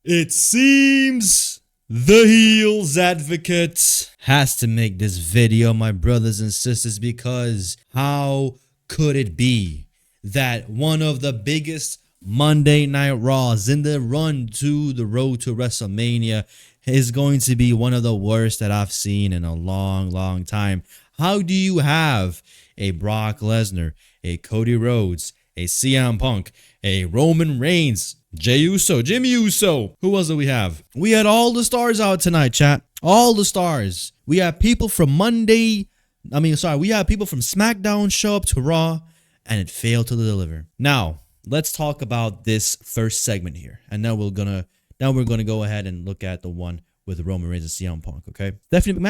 It seems the heels advocate has to make this video, my brothers and sisters, because how could it be that one of the biggest Monday Night Raws in the run to the road to WrestleMania is going to be one of the worst that I've seen in a long time? How do you have a Brock Lesnar, a Cody Rhodes, a CM Punk, a Roman Reigns, Jey Uso, Jimmy Uso? Who else do we have? We had all the stars out tonight, chat. All the stars. We had people from we had people from SmackDown show up to Raw, and it failed to deliver. Now, let's talk about this first segment here, and now we're gonna go ahead and look at the one with Roman Reigns and CM Punk. Okay, Stephanie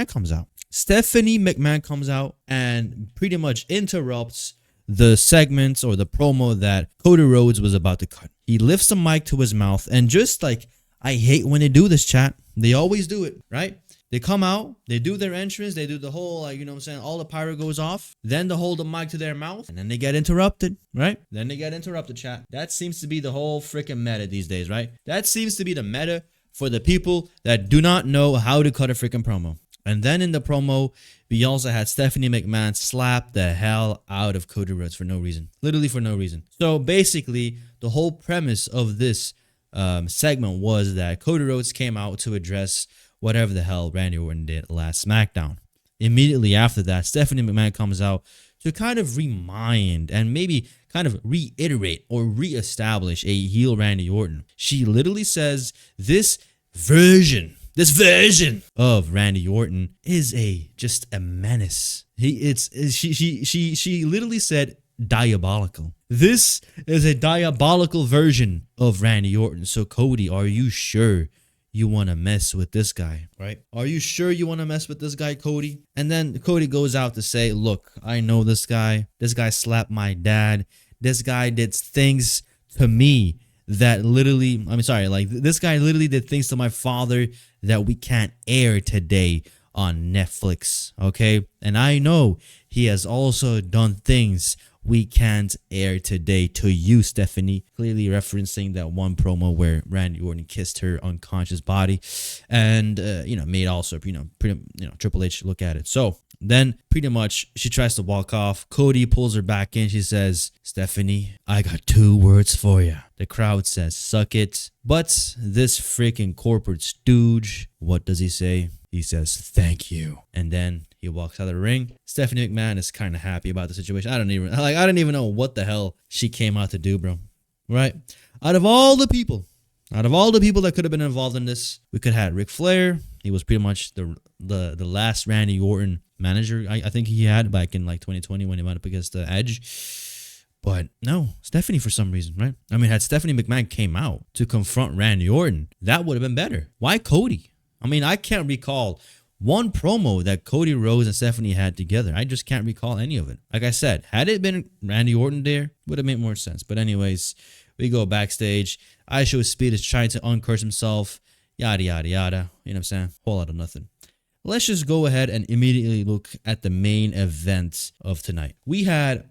McMahon comes out and pretty much interrupts the segments or the promo that Cody Rhodes was about to cut. He lifts the mic to his mouth, and just like, I hate when they do this, chat. They always do it, right? They come out, they do their entrance, they do the whole, all the pyro goes off. Then they hold the mic to their mouth, and then they get interrupted, right? Then they get interrupted, chat. That seems to be the whole freaking meta these days, right? That seems to be the meta for the people that do not know how to cut a freaking promo. And then in the promo, we also had Stephanie McMahon slap the hell out of Cody Rhodes for no reason. Literally for no reason. So basically, the whole premise of this segment was that Cody Rhodes came out to address whatever the hell Randy Orton did last SmackDown. Immediately after that, Stephanie McMahon comes out to kind of remind and maybe kind of reiterate or reestablish a heel Randy Orton. She literally says this version of Randy Orton is just a menace. She literally said diabolical. This is a diabolical version of Randy Orton. So Cody, are you sure you want to mess with this guy, right? Are you sure you want to mess with this guy, Cody? And then Cody goes out to say, look, I know this guy. This guy slapped my dad. This guy did things to me that this guy literally did things to my father that we can't air today on Netflix, okay? And I know he has also done things we can't air today to you, Stephanie. Clearly referencing that one promo where Randy Orton kissed her unconscious body and, made also, Triple H look at it. So then pretty much she tries to walk off. Cody pulls her back in. She says, Stephanie, I got 2 words for you. The crowd says, suck it. But this freaking corporate stooge, what does he say? He says, thank you. And then he walks out of the ring. Stephanie McMahon is kind of happy about the situation. I don't even know what the hell she came out to do, bro. Right? Out of all the people that could have been involved in this, we could have had Ric Flair. He was pretty much the last Randy Orton manager I think he had back in 2020 when he went up against the Edge. But no, Stephanie for some reason, right? I mean, had Stephanie McMahon came out to confront Randy Orton, that would have been better. Why Cody? I mean, I can't recall one promo that Cody Rhodes and Stephanie had together. I just can't recall any of it. Like I said, had it been Randy Orton there, would have made more sense. But anyways, we go backstage. IShowSpeed is trying to uncurse himself. Yada, yada, yada. You know what I'm saying? Whole lot of nothing. Let's just go ahead and immediately look at the main event of tonight. We had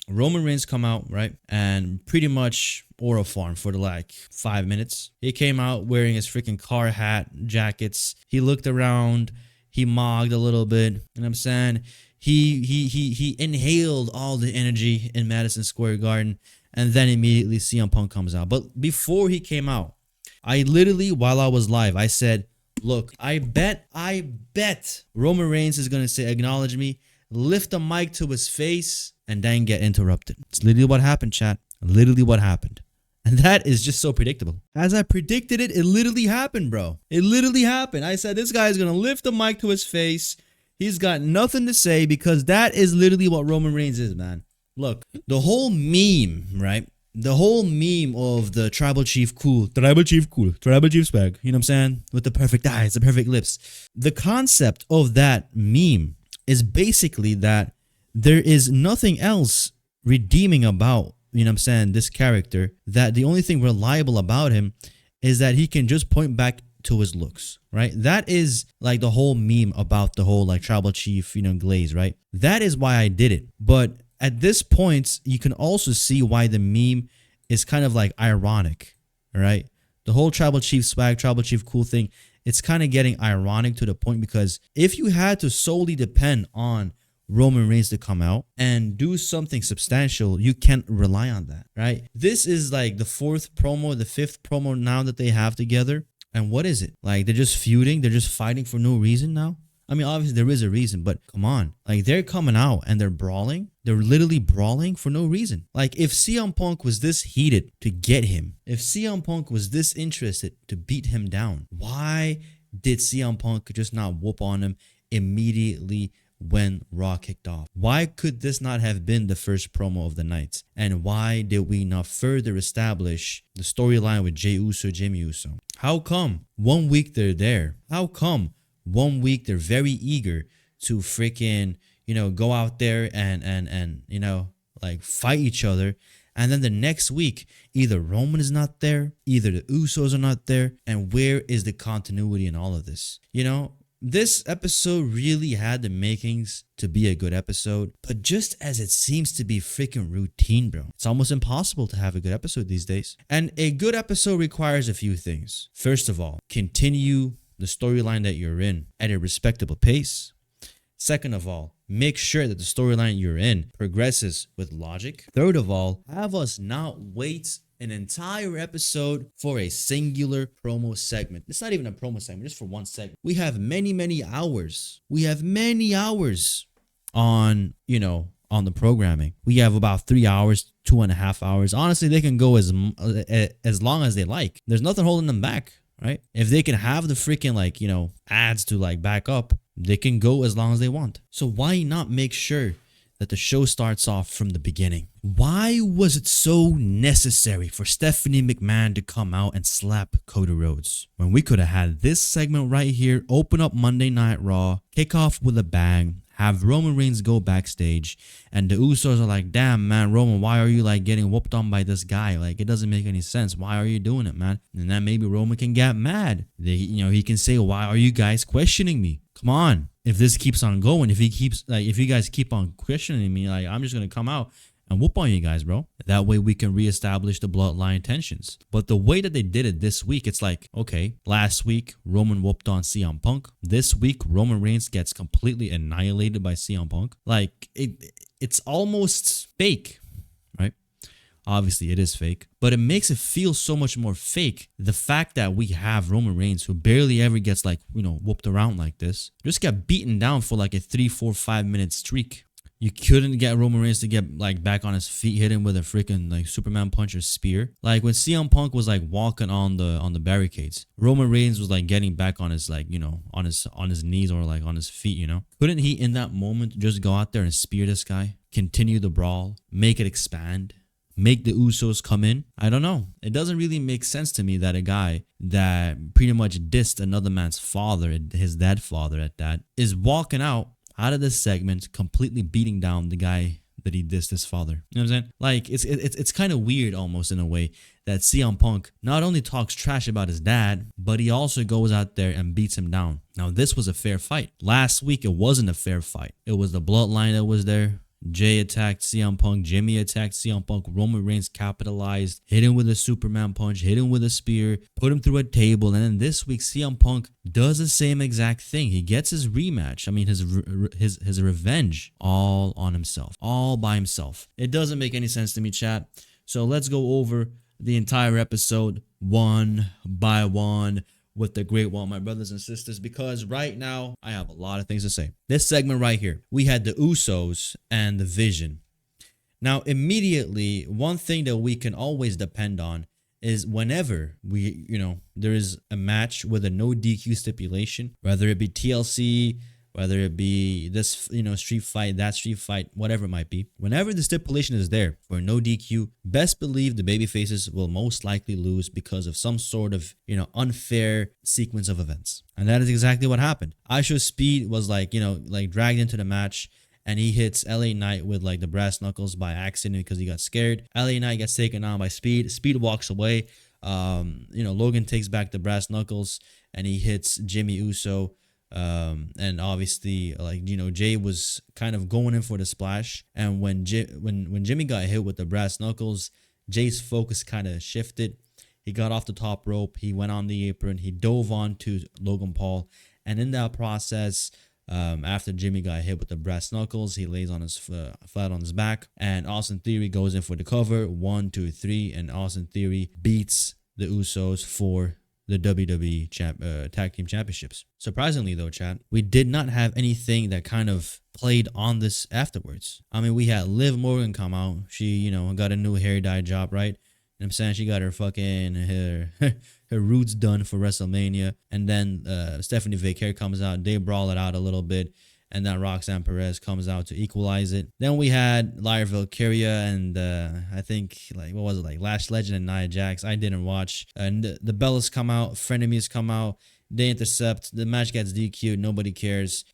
Roman Reigns come out, right? And pretty much aura farm for 5 minutes. He came out wearing his freaking car hat, jackets. He looked around. He mogged a little bit. You know what I'm saying? He inhaled all the energy in Madison Square Garden. And then immediately CM Punk comes out. But before he came out, I literally, while I was live, I said, look, I bet Roman Reigns is going to acknowledge me, lift the mic to his face, and then get interrupted. It's literally what happened, chat. Literally what happened. And that is just so predictable. As I predicted it, it literally happened, bro. It literally happened. I said this guy is going to lift the mic to his face. He's got nothing to say because that is literally what Roman Reigns is, man. Look, the whole meme, right? The whole meme of the tribal chief cool, tribal chief swag, you know what I'm saying? With the perfect eyes, the perfect lips. The concept of that meme is basically that there is nothing else redeeming about, you know what I'm saying, this character, that the only thing reliable about him is that he can just point back to his looks, right? That is the whole meme about the whole tribal chief, glaze, right? That is why I did it. But at this point, you can also see why the meme is kind of ironic, right? The whole tribal chief swag, tribal chief cool thing, it's kind of getting ironic to the point, because if you had to solely depend on Roman Reigns to come out and do something substantial, you can't rely on that, right? This is like the fifth promo now that they have together. And what is it? Like, they're just feuding? They're just fighting for no reason now? I mean, obviously there is a reason, but come on. Like, they're coming out and they're brawling. They're literally brawling for no reason. Like, if CM Punk was this heated to get him, if CM Punk was this interested to beat him down, why did CM Punk just not whoop on him immediately when Raw kicked off? Why could this not have been the first promo of the night? And why did we not further establish the storyline with Jey Uso, Jimmy Uso? How come 1 week they're there? How come 1 week they're very eager to freaking, go out there and like fight each other, and then the next week either Roman is not there, either the Usos are not there, and where is the continuity in all of this? This episode really had the makings to be a good episode, but just as it seems to be freaking routine, bro, it's almost impossible to have a good episode these days. And a good episode requires a few things. First of all, continue the storyline that you're in at a respectable pace. Second of all, make sure that the storyline you're in progresses with logic. Third of all, have us not wait an entire episode for a singular promo segment. It's not even a promo segment, just for one segment. We have many hours. We have many hours on the programming. We have about 3 hours, 2.5 hours. Honestly, they can go as long as they like. There's nothing holding them back, right? If they can have the freaking ads to back up, they can go as long as they want. So why not make sure that the show starts off from the beginning? Why was it so necessary for Stephanie McMahon to come out and slap Cody Rhodes when we could have had this segment right here, open up Monday Night Raw, kick off with a bang, have Roman Reigns go backstage, and the Usos are like, damn, man, Roman, why are you getting whooped on by this guy? It doesn't make any sense. Why are you doing it, man? And then maybe Roman can get mad. He can say, why are you guys questioning me? Come on. If this keeps on going, if you guys keep on questioning me, I'm just going to come out and whoop on you guys, bro. That way we can reestablish the bloodline tensions. But the way that they did it this week, it's okay, last week Roman whooped on CM Punk. This week Roman Reigns gets completely annihilated by CM Punk. It's almost fake, right? Obviously it is fake, but it makes it feel so much more fake. The fact that we have Roman Reigns, who barely ever gets whooped around like this, just got beaten down for a 3, 4, 5 minute streak. You couldn't get Roman Reigns to get back on his feet, hit him with a freaking Superman punch or spear. When CM Punk was walking on the barricades, Roman Reigns was getting back on his on his knees or on his feet. Couldn't he in that moment just go out there and spear this guy, continue the brawl, make it expand, make the Usos come in? I don't know. It doesn't really make sense to me that a guy that pretty much dissed another man's father, his dead father at that, is walking out of this segment completely beating down the guy that he dissed his father. You know what I'm saying? It's kind of weird almost in a way that CM Punk not only talks trash about his dad, but he also goes out there and beats him down. Now, this was a fair fight. Last week, it wasn't a fair fight. It was the bloodline that was there. Jay attacked CM Punk. Jimmy attacked CM Punk. Roman Reigns capitalized, hit him with a Superman punch, hit him with a spear, put him through a table. And then this week, CM Punk does the same exact thing. He gets his rematch. I mean, his revenge all on himself, all by himself. It doesn't make any sense to me, chat. So let's go over the entire episode one by one with the great one, my brothers and sisters, because right now I have a lot of things to say. This segment right here, we had the Usos and the Vision. Now, immediately, one thing that we can always depend on is whenever there is a match with a no DQ stipulation, whether it be TLC, whether it be this, street fight, that street fight, whatever it might be. Whenever the stipulation is there for no DQ, best believe the babyfaces will most likely lose because of some sort of, unfair sequence of events. And that is exactly what happened. ISO Speed was dragged into the match, and he hits LA Knight with the brass knuckles by accident because he got scared. LA Knight gets taken on by Speed. Speed walks away. Logan takes back the brass knuckles and he hits Jimmy Uso. And obviously Jay was kind of going in for the splash, and when Jimmy got hit with the brass knuckles, Jay's focus kind of shifted. He got off the top rope. He went on the apron. He dove onto Logan Paul. And in that process, after Jimmy got hit with the brass knuckles, he lays on his flat on his back. And Austin Theory goes in for the cover. 1, 2, 3. And Austin Theory beats the Usos for the WWE Tag Team Championships. Surprisingly though, chat, we did not have anything that kind of played on this afterwards. I mean, we had Liv Morgan come out. She, got a new hair dye job, right? You know what I'm saying? She got her fucking her roots done for WrestleMania. And then Stephanie Vaquer comes out. They brawl it out a little bit. And then Roxanne Perez comes out to equalize it. Then we had Lyra Valkyria and I think, Lash Legend and Nia Jax. I didn't watch. And the Bellas come out. Frenemies come out. They intercept. The match gets DQ'd. Nobody cares.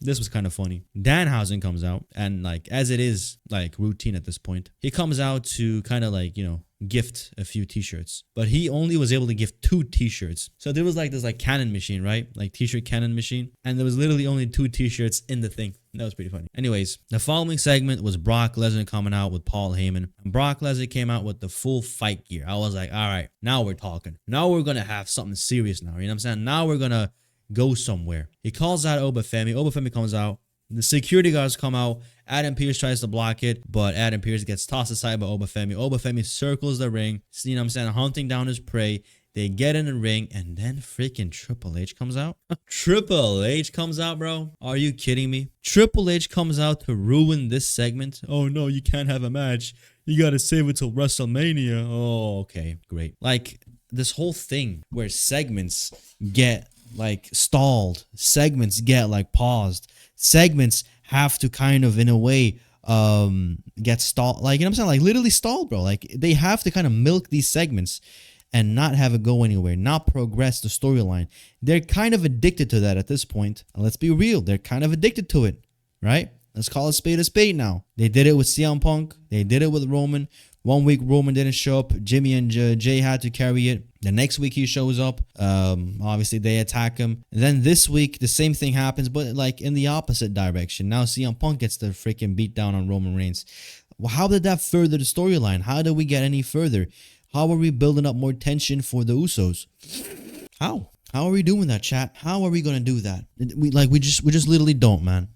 This was kind of funny. Danhausen comes out. And as it is routine at this point, he comes out to kind of gift a few t-shirts. But he only was able to gift 2 t-shirts. So there was this cannon machine, right? T-shirt cannon machine. And there was literally only 2 t-shirts in the thing. That was pretty funny. Anyways, the following segment was Brock Lesnar coming out with Paul Heyman. And Brock Lesnar came out with the full fight gear. I was like, all right, now we're talking. Now we're going to have something serious now. You know what I'm saying? Now we're going to go somewhere. He calls out Obafemi. Obafemi comes out. The security guards come out. Adam Pearce tries to block it, but Adam Pearce gets tossed aside by Obafemi. Obafemi circles the ring, you know what I'm saying, hunting down his prey. They get in the ring, and then freaking Triple H comes out. Triple H comes out, bro. Are you kidding me? Triple H comes out to ruin this segment. Oh, no, you can't have a match. You got to save it till WrestleMania. Oh, okay, great. This whole thing where segments get, stalled. Segments get, paused. Segments have to kind of, in a way, get stalled. You know what I'm saying? Literally stalled, bro. They have to kind of milk these segments and not have it go anywhere, not progress the storyline. They're kind of addicted to that at this point. Let's be real. They're kind of addicted to it, right? Let's call a spade now. They did it with CM Punk. They did it with Roman. 1 week, Roman didn't show up. Jimmy and Jay had to carry it. The next week, he shows up. Obviously, they attack him. And then this week, the same thing happens, but in the opposite direction. Now, CM Punk gets the freaking beat down on Roman Reigns. Well, how did that further the storyline? How did we get any further? How are we building up more tension for the Usos? How? How are we doing that, chat? How are we gonna do that? We just literally don't, man.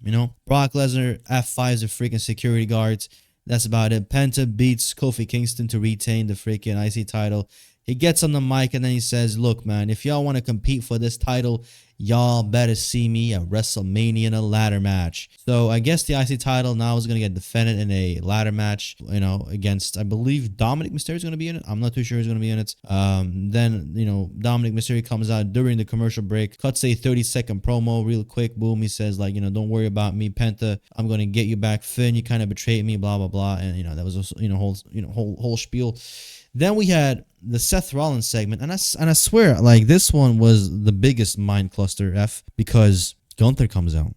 Brock Lesnar F5s the freaking security guards. That's about it. Penta beats Kofi Kingston to retain the freaking IC title. He gets on the mic and then he says, look, man, if y'all want to compete for this title, y'all better see me at WrestleMania in a ladder match. So I guess the IC title now is going to get defended in a ladder match, against, I believe, Dominic Mysterio is going to be in it. I'm not too sure he's going to be in it. Then, Dominic Mysterio comes out during the commercial break, cuts a 30-second promo real quick. Boom. He says, don't worry about me, Penta. I'm going to get you back. Finn, you kind of betrayed me, blah, blah, blah. And, that was also, whole spiel. Then we had the Seth Rollins segment, and I swear, this one was the biggest mind cluster F, because Gunther comes out.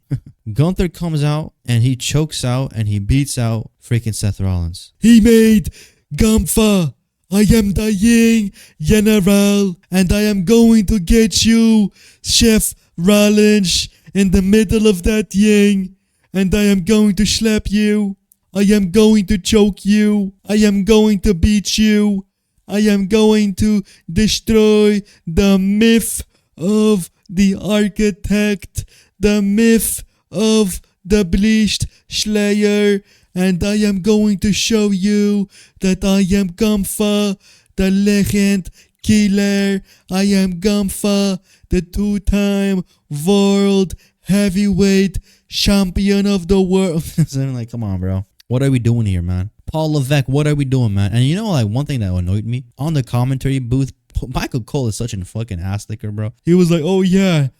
Gunther comes out, and he chokes out, and he beats out freaking Seth Rollins. He made Gunther. I am the Ying General, and I am going to get you, Chef Rollins, in the middle of that Ying, and I am going to slap you. I am going to choke you. I am going to beat you. I am going to destroy the myth of the architect, the myth of the bleached slayer, and I am going to show you that I am Gunther, the legend killer. I am Gunther, the 2-time world heavyweight champion of the world. So I'm come on, bro. What are we doing here, man? Paul Levesque, what are we doing, man? And one thing that annoyed me on the commentary booth, Michael Cole is such a fucking ass licker, bro. He was like, oh yeah,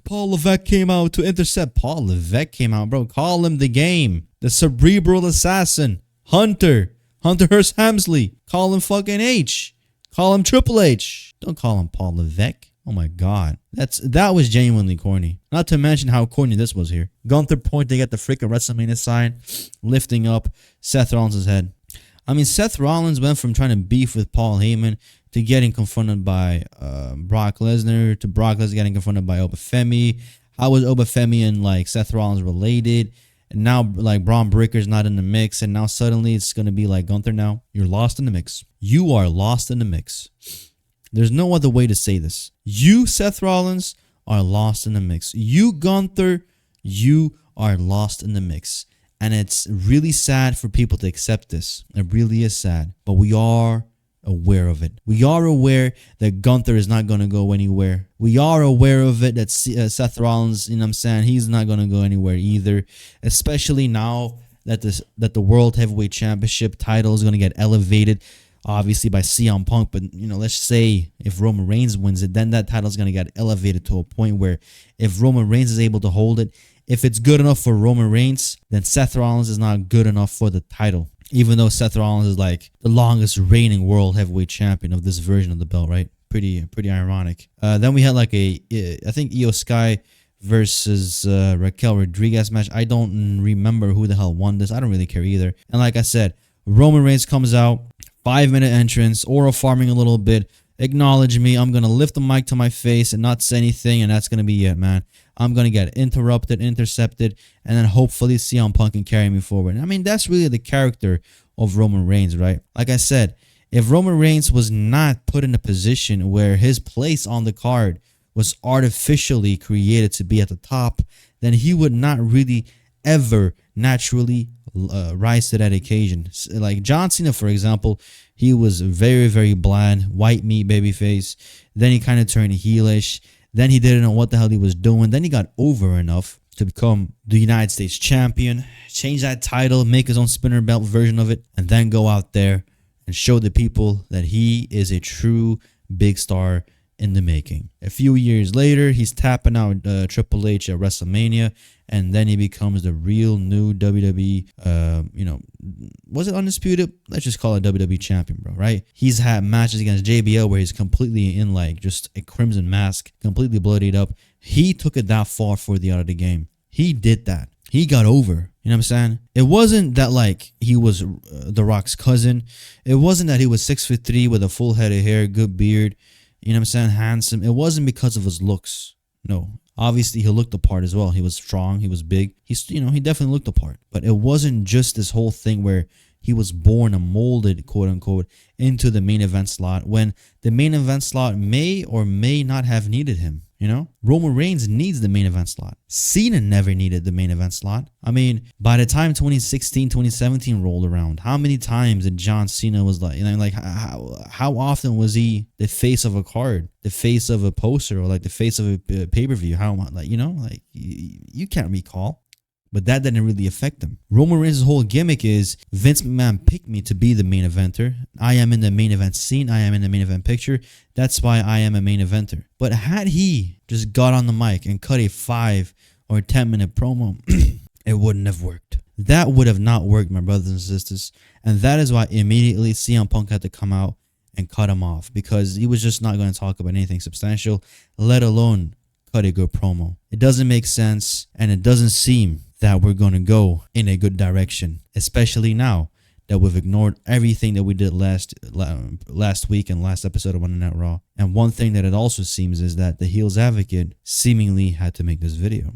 Paul Levesque came out to intercept. Paul Levesque came out, bro. Call him the Game, the cerebral assassin, Hunter Hearst Helmsley. Call him fucking H. Call him Triple H. Don't call him Paul Levesque. Oh my god. That was genuinely corny. Not to mention how corny this was here. Gunther pointing at the freaking WrestleMania sign, lifting up Seth Rollins' head. Seth Rollins went from trying to beef with Paul Heyman to getting confronted by Brock Lesnar, to Brock Lesnar getting confronted by Obafemi. How was Obafemi and Seth Rollins related? And now Braun Breaker's not in the mix, and now suddenly it's gonna be Gunther now. You're lost in the mix. You are lost in the mix. There's no other way to say this. You, Seth Rollins, are lost in the mix. You, Gunther, you are lost in the mix. And it's really sad for people to accept this. It really is sad. But we are aware of it. We are aware that Gunther is not going to go anywhere. We are aware of it that Seth Rollins, you know what I'm saying, he's not going to go anywhere either. Especially now that the World Heavyweight Championship title is going to get elevated, obviously, by CM Punk. But, you know, let's say if Roman Reigns wins it, then that title is going to get elevated to a point where if Roman Reigns is able to hold it, if it's good enough for Roman Reigns, then Seth Rollins is not good enough for the title. Even though Seth Rollins is like the longest reigning World Heavyweight Champion of this version of the belt, right? Pretty ironic. Then we had like I think Io Sky versus Raquel Rodriguez match. I don't remember who the hell won this. I don't really care either. And like I said, Roman Reigns comes out, 5-minute entrance, aura farming a little bit. Acknowledge me. I'm going to lift the mic to my face and not say anything, and that's going to be it, man. I'm going to get interrupted, intercepted, and then hopefully CM Punk can carry me forward. I mean, that's really the character of Roman Reigns, right? Like I said, if Roman Reigns was not put in a position where his place on the card was artificially created to be at the top, then he would not really ever naturally rise to that occasion. Like John Cena, for example, he was very, very bland, white meat babyface. Then he kind of turned heelish. Then he didn't know what the hell he was doing. Then he got over enough to become the United States champion, change that title, make his own spinner belt version of it, and then go out there and show the people that he is a true big star in the making. A few years later, he's tapping out Triple H at WrestleMania, and then he becomes the real new WWE, was it undisputed? Let's just call it WWE champion, bro, right? He's had matches against JBL where he's completely in like just a crimson mask, completely bloodied up. He took it that far for the art of the game. He did that. He got over. You know what I'm saying? It wasn't that like he was The Rock's cousin. It wasn't that he was 6'3" with a full head of hair, good beard. You know what I'm saying? Handsome. It wasn't because of his looks. No. Obviously, he looked the part as well. He was strong. He was big. He definitely looked the part. But it wasn't just this whole thing where he was born and molded, quote unquote, into the main event slot when the main event slot may or may not have needed him. You know, Roman Reigns needs the main event slot. Cena never needed the main event slot. I mean, by the time 2016, 2017 rolled around, how many times did John Cena was like, how often was he the face of a card, the face of a poster, or like the face of a pay-per-view? You can't recall. But that didn't really affect him. Roman Reigns' whole gimmick is Vince McMahon picked me to be the main eventer. I am in the main event scene. I am in the main event picture. That's why I am a main eventer. But had he just got on the mic and cut a 5 or 10-minute promo, it wouldn't have worked. That would have not worked, my brothers and sisters. And that is why immediately CM Punk had to come out and cut him off, because he was just not going to talk about anything substantial, let alone cut a good promo. It doesn't make sense, and it doesn't seem that we're going to go in a good direction, especially now that we've ignored everything that we did last week and last episode of Monday Night Raw. And one thing that it also seems is that the Heels Advocate seemingly had to make this video.